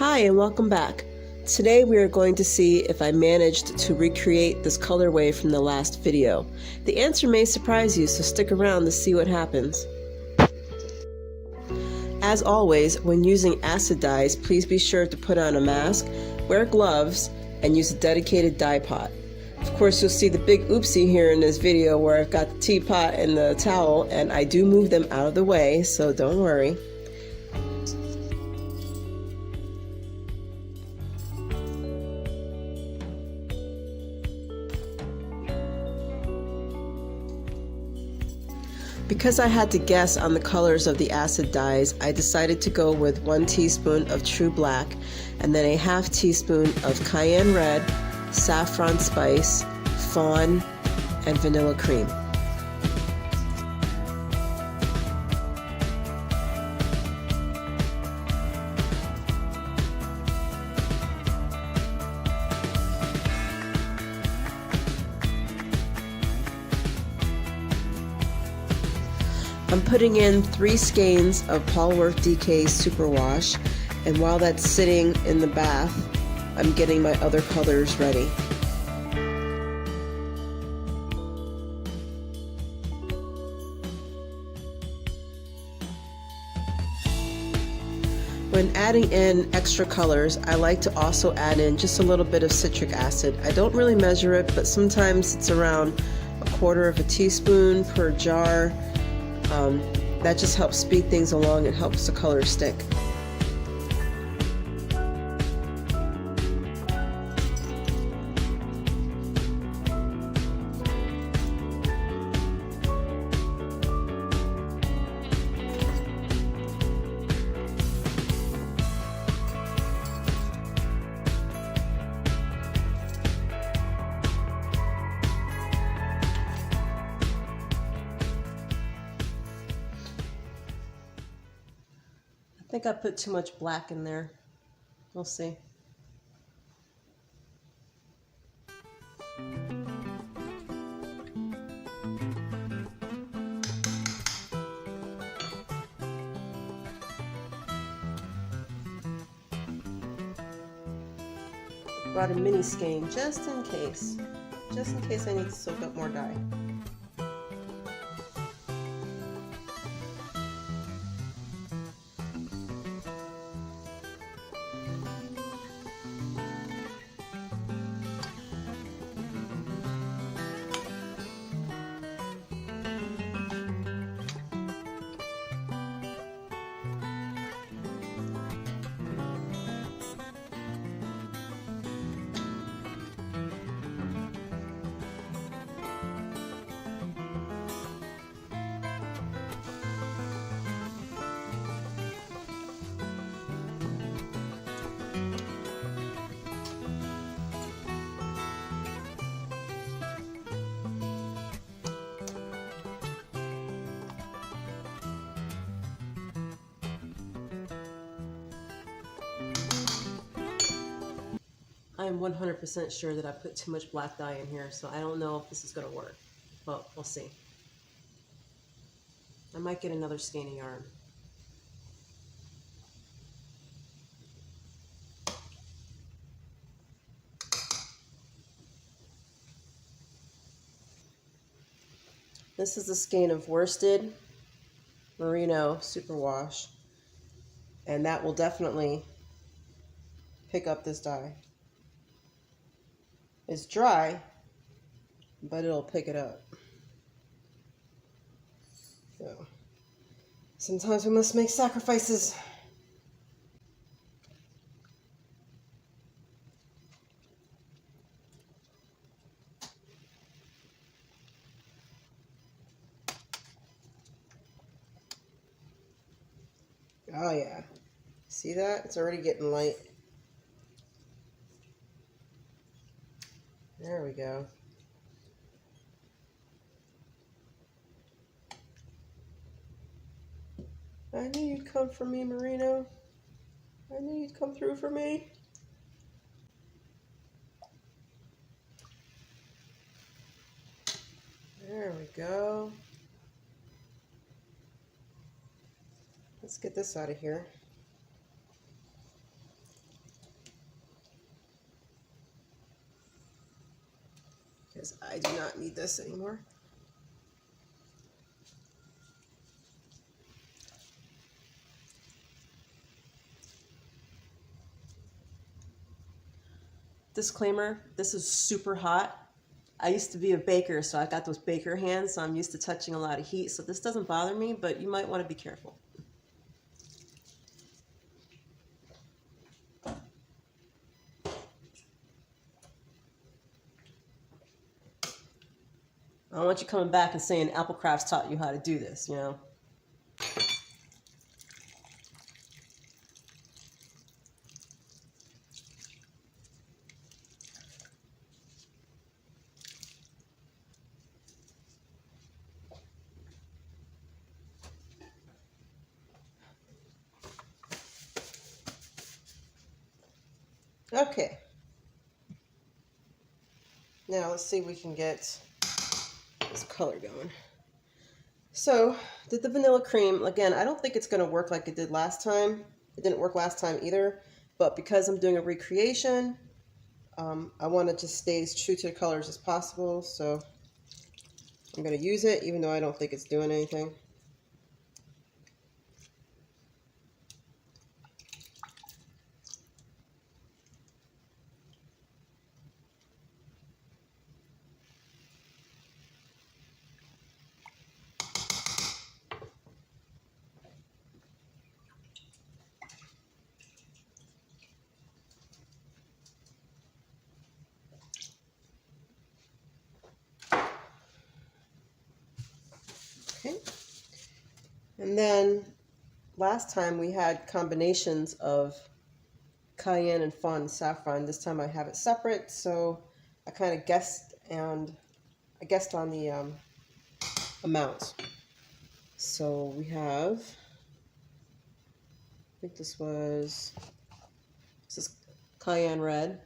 Hi and welcome back. Today we are going to see if I managed to recreate this colorway from the last video. The answer may surprise you, so stick around to see what happens. As always, when using acid dyes, please be sure to put on a mask, wear gloves, and use a dedicated dye pot. Of course, you'll see the big oopsie here in this video where I've got the teapot and the towel, and I do move them out of the way, so don't worry. Because I had to guess on the colors of the acid dyes, I decided to go with 1 teaspoon of True Black and then a ½ teaspoon of cayenne red, saffron spice, fawn, and vanilla cream. I'm putting in 3 skeins of Polworth DK Superwash, and while that's sitting in the bath, I'm getting my other colors ready. When adding in extra colors, I like to also add in just a little bit of citric acid. I don't really measure it, but sometimes it's around 1/4 teaspoon per jar. That just helps speed things along and helps the color stick. I think I put too much black in there. We'll see. Brought a mini skein just in case I need to soak up more dye. I am 100% sure that I put too much black dye in here, so I don't know if this is going to work, but we'll see. I might get another skein of yarn. This is a skein of worsted merino superwash, and that will definitely pick up this dye. It's dry, but it'll pick it up. So, sometimes we must make sacrifices. Oh yeah, see that? It's already getting light. There we go. I knew you'd come for me, Merino. I knew you'd come through for me. There we go. Let's get this out of here. because I do not need this anymore. Disclaimer, this is super hot. I used to be a baker, so I got those baker hands, so I'm used to touching a lot of heat, so this doesn't bother me, but you might want to be careful. I don't want you coming back and saying APLCrafts taught you how to do this, you know. Okay. Now let's see if we can get this color going. So, did the vanilla cream, again, I don't think it's going to work like it did last time. It didn't work last time either, but because I'm doing a recreation, I want to just stay as true to the colors as possible, so I'm going to use it, even though I don't think it's doing anything. Okay. And then last time we had combinations of cayenne and fawn and saffron. This time I have it separate, so I kind of guessed, and I guessed on the amount. So we have, I think this is cayenne red.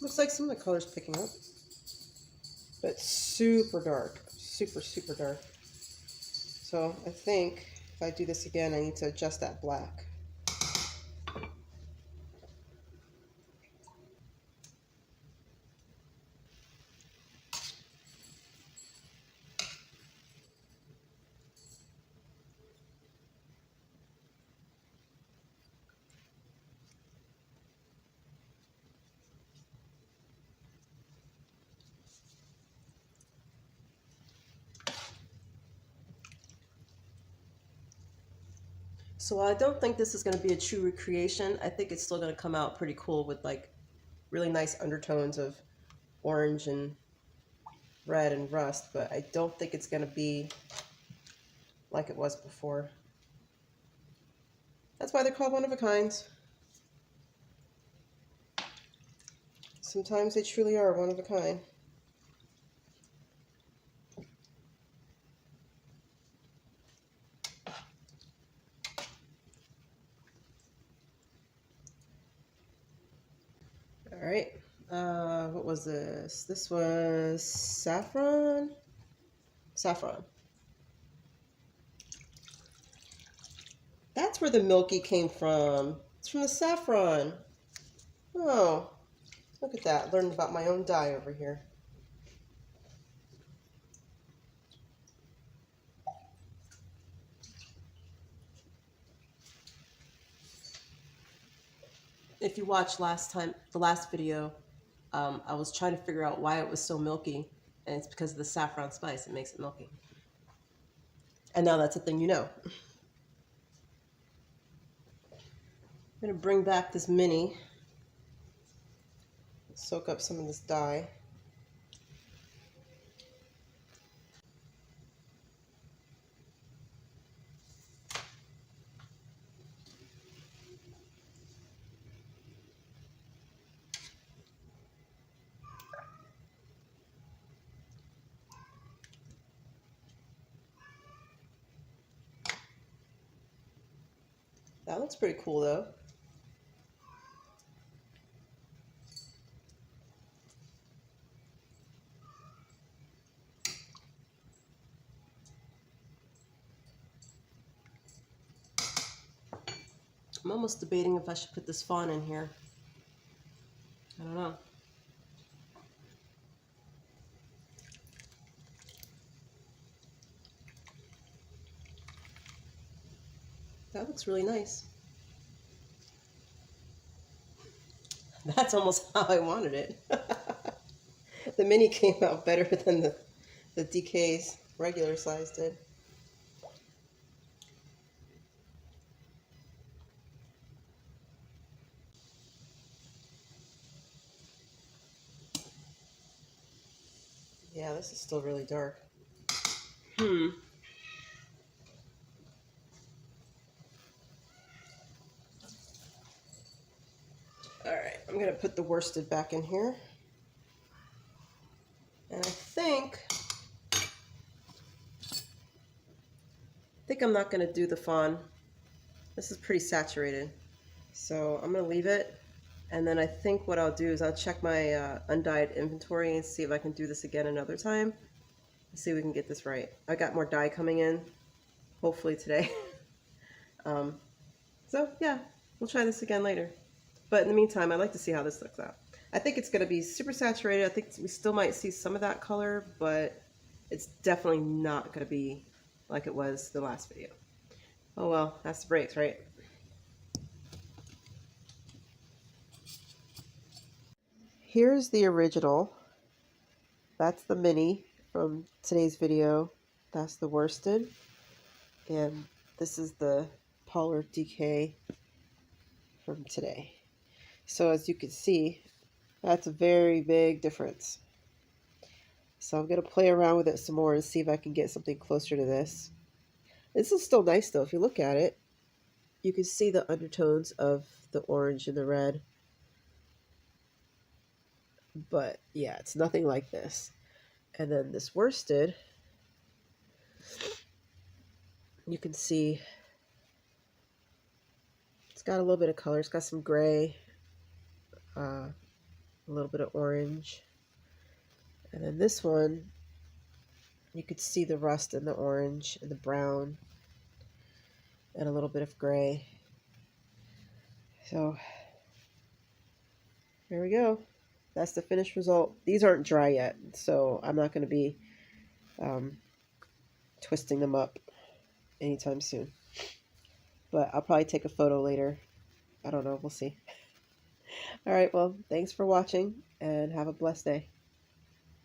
Looks like some of the color's picking up, but it's super dark, super dark. So I think if I do this again, I need to adjust that black. So while I don't think this is going to be a true recreation, I think it's still going to come out pretty cool with like really nice undertones of orange and red and rust, but I don't think it's going to be like it was before. That's why they're called one-of-a-kinds. Sometimes they truly are one of a kind. All right, what was this? This was saffron? Saffron. That's where the milky came from. It's from the saffron. Oh, look at that. Learning about my own dye over here. If you watched the last video, I was trying to figure out why it was so milky, and it's because of the saffron spice. It makes it milky. And now that's a thing you know. I'm going to bring back this mini. soak up some of this dye. That looks pretty cool though. I'm almost debating if I should put this fawn in here. I don't know. That looks really nice. That's almost how I wanted it. The mini came out better than the DK's regular size did. Yeah, this is still really dark. Alright, I'm going to put the worsted back in here. And I think I'm not going to do the fawn. This is pretty saturated. So I'm going to leave it. And then I think what I'll do is I'll check my undyed inventory and see if I can do this again another time. Let's see if we can get this right. I got more dye coming in, hopefully today. So yeah, we'll try this again later. But in the meantime, I'd like to see how this looks out. I think it's going to be super saturated. I think we still might see some of that color, but it's definitely not going to be like it was the last video. Oh well, that's the breaks, right? Here's the original. That's the mini from today's video. That's the worsted. And this is the Polar DK from today. So as you can see, that's a very big difference. So I'm going to play around with it some more and see if I can get something closer to this. This is still nice though. If you look at it, you can see the undertones of the orange and the red. But yeah, it's nothing like this. And then this worsted, you can see it's got a little bit of color. It's got some gray, a little bit of orange. And then this one, you could see the rust in the orange and the brown and a little bit of gray. So there we go. That's the finished result. These aren't dry yet, so I'm not going to be twisting them up anytime soon. But I'll probably take a photo later. I don't know. We'll see. All right. Well, thanks for watching and have a blessed day.